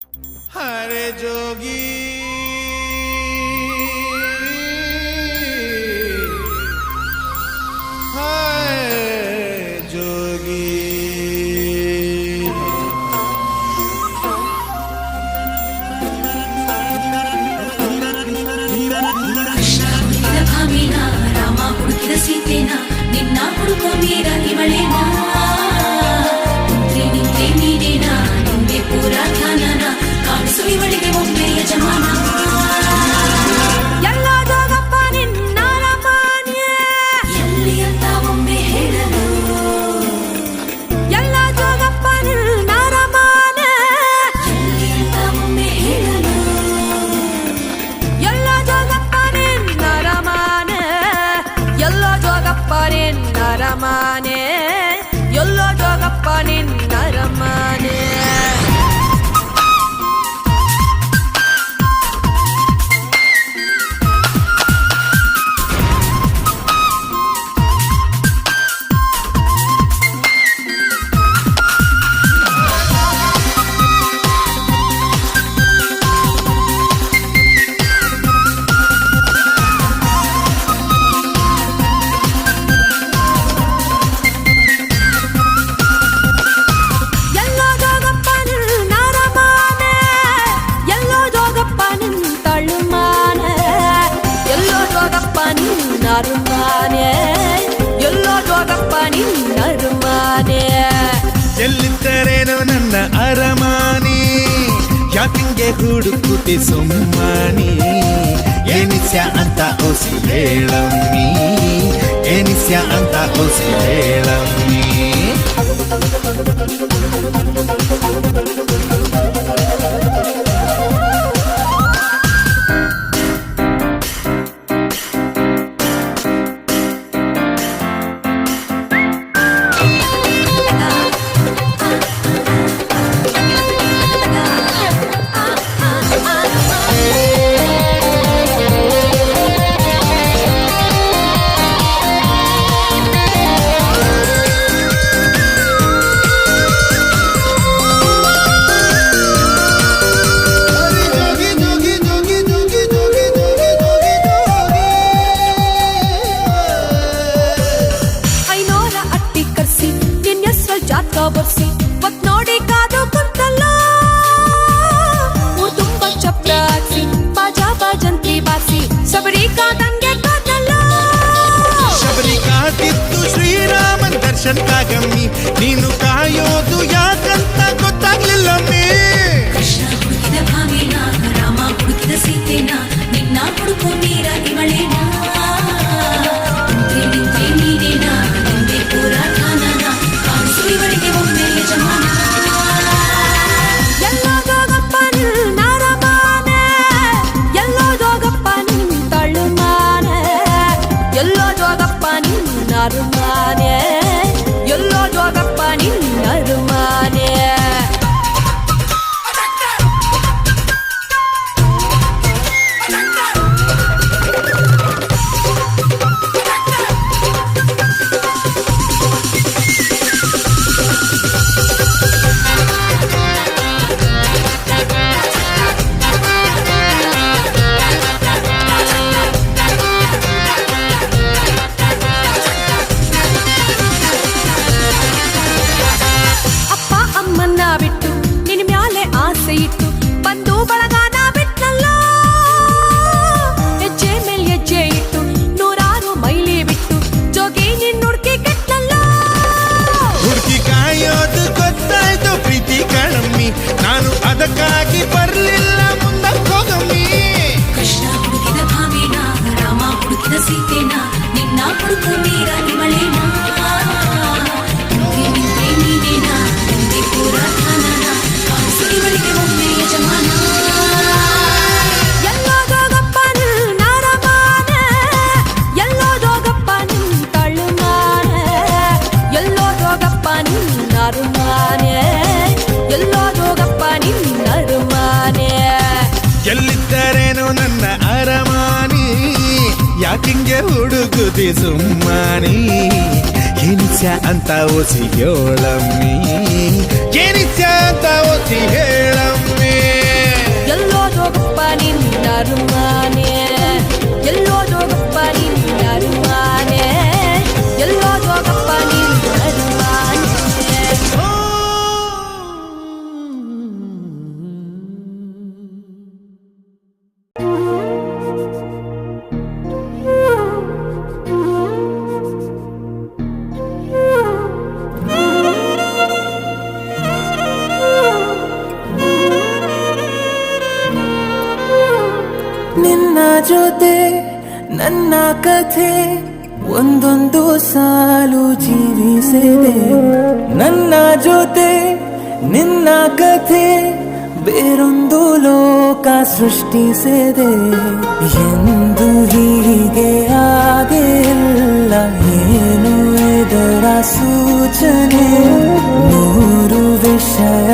हरे जोगी ಸೀತೆನಾ ನಿನ್ನ ಹುಡುಕೋ ಮೀರ ಇವಳೇನಾ ನಿಂತೆ ನೀನೇನಾ ನಿಂದೆ ಪೂರ ಧ್ಯಾನನ ಕಾಣಿಸು ಇವಳಿಗೆ ಒಮ್ಮೆ ಯಜಮಾನ ಎಲ್ಲ ಜೋಗಪ್ಪ ನಿನ್ನ ರಮಾನ್ಯ ಎಲ್ಲಿ ಅಂತ ಒಮ್ಮೆ ಹೇಳಲು ಎಲ್ಲ ಜೋಗಪ್ಪ ನಿನ್ನ ರಮಾನ ಎಲ್ಲಿ ಅಂತ ಒಮ್ಮೆ ಹೇಳಲು ಎಲ್ಲ ಜೋಗಪ್ಪ ನಿನ್ನ ರಮಾನ ಎಲ್ಲೋ ಜೋಗಪ್ಪ ನಿನ್ನ ರಮಾನೆ ಎಲ್ಲೋ ಜೋಗಪ್ಪ ನಿನ್ನ ರಮಾನೆ ಎಲ್ಲಿದ್ದರೇನೋ ನನ್ನ ಅರಮಾನಿ ಯಾಕಿಂಗೆ ಹುಡುಕುತಿ ಸುಮ್ಮನಿ ಏನಿಸ್ಯ ಅಂತ ಓಸಿ ಹೇಳಮ್ಮಿ ಏನಿಸ್ಯ ಅಂತ ಓಸಿ ಹೇಳಮ್ಮಿ ಬರ್ಸಿ ಒತ್ ನೋಡಿ ಕಾದು ಕುಂತಲ್ಲ ಊರ್ ತುಂಬ ಚಪ್ರ ಹಾಕ್ಸಿ ಬಾಜಾ ಬಾಜಂತಿ ಬಾಸಿ ಶಬರಿ ಕಾದಂಗೆ ಕಾದಲ್ಲ ಶಬರಿ ಕಾದಿದ್ದು ಶ್ರೀರಾಮನ್ ದರ್ಶನ್ ಕಾಗಮ್ಮಿ ನೀನು ಕಾಯೋದು ಯಾಕಂತ ಗೊತ್ತಾಗ್ಲಿಲ್ಲಮ್ಮಿ ಕೃಷ್ಣ ಹುಡುಕಿದ ಭಾವಿನ ರಾಮ ಹುಡುಕಿದ ಸೀತೆನ ನಿನ್ನ ಹುಡುಕೋ ಮೀರ ಇವಳೇನಾ ನಿಂತೆ ನೀನೇನಾ ನಿಂದೆ ಪೂರ ಧ್ಯಾನನ ಕಾಣಿಸು ಇವಳಿಗೆ ಒಮ್ಮೆ ಯಜಮಾನ ಎಲ್ಲೋ ಜೋಗಪ್ಪ ನಿನ್ನ ರಮಾನೆ ಎಲ್ಲೋ ಜೋಗಪ್ಪ ನಿನ್ನ ತಳ್ಳುಮಾನೆ ಎಲ್ಲೋ ಜೋಗಪ್ಪ ನಿನ್ನ ಅರುಮಾನೆ ಎಲ್ಲೋ ಜೋಗಪ್ಪ ನಿನ್ನ ಅರುಮಾನೆ ಬಿಟ್ಟು ನಿನ್ನ ಮ್ಯಾಲೆ ಆಸೆ ಇಟ್ಟು ಬಂದು ಬಳಗಾನ ಬಿಟ್ಟಲ್ಲ ಹೆಜ್ಜೆ ಮೇಲ್ ಹೆಜ್ಜೆ ಇಟ್ಟು ನೂರಾರು ಮೈಲಿ ಬಿಟ್ಟು ಜೋಗಿ ನಿನ್ನ ಹುಡುಕಿ ಕಟ್ಟಲ್ಲ ಹುಡುಕಿ ಕಾಯೋದು ಗೊತ್ತಾಯ್ತು ಪ್ರೀತಿ ಕಣಮ್ಮಿ ನಾನು ಅದಕ್ಕಾಗಿ ಬರ್ಲಿಲ್ಲ ಮುಂದಕ್ಕೆ ಹೋಗಮ್ಮಿ ಕೃಷ್ಣ ಹುಡುಕಿದ ಭಾವಿನ ರಾಮ ಹುಡುಕಿದ ಸೀತೆನ ನಿನ್ನ ಹುಡುಕೋ ಮೀರ ಇವಳೇನಾ ನಿಂತೆ ನೀನೇನಾ ನಿಂದೆ ಪೂರ ಧ್ಯಾನನ ಕಾಣಿಸು ಇವಳಿಗೆ ಒಮ್ಮೆ ಯಜಮಾನ ಎಲ್ಲೋ ಜೋಗಪ್ಪ ನಿನ್ನ ರಮಾನೆ ಎಲ್ಲೋ ಜೋಗಪ್ಪ ನಿನ್ನ ತಳ್ಳುಮಾನೆ ಎಲ್ಲೋ ಜೋಗಪ್ಪ ನಿನ್ನ ಅರುಮಾನೆ ಎಲ್ಲೋ ಜೋಗಪ್ಪ ನಿನ್ನ ಅರುಮಾನೆ ಎಲ್ಲಿದ್ದರೇನೋ ನನ್ನ ಅರಮಾನಿ ಯಾಕಿಂಗೆ ಹುಡುಗುದಿ ಸುಮ್ಮನಿ ಏನಿಸ್ಯ ಅಂತ ಓಸಿ ಹೇಳಮ್ಮಿ ಏನಿಸ್ಯ ಅಂತ ಓಸಿ ಹೇಳಮ್ಮಿ ನಿನ್ನ ಜೊತೆ ನನ್ನ ಕಥೆ ಒಂದೊಂದು ಸಾಲು ಜೀವಿಸಿದೆ. ನನ್ನ ಜೊತೆ ನಿನ್ನ ಕಥೆ ಬೇರೊಂದು ಲೋಕ ಸೃಷ್ಟಿಸಿದೆ. ಎಂದು ಹೀಗೆ ಆಗಿಲ್ಲ, ಏನು ಇದರ ಸೂಚನೆ? ನೂರು ವಿಷಯ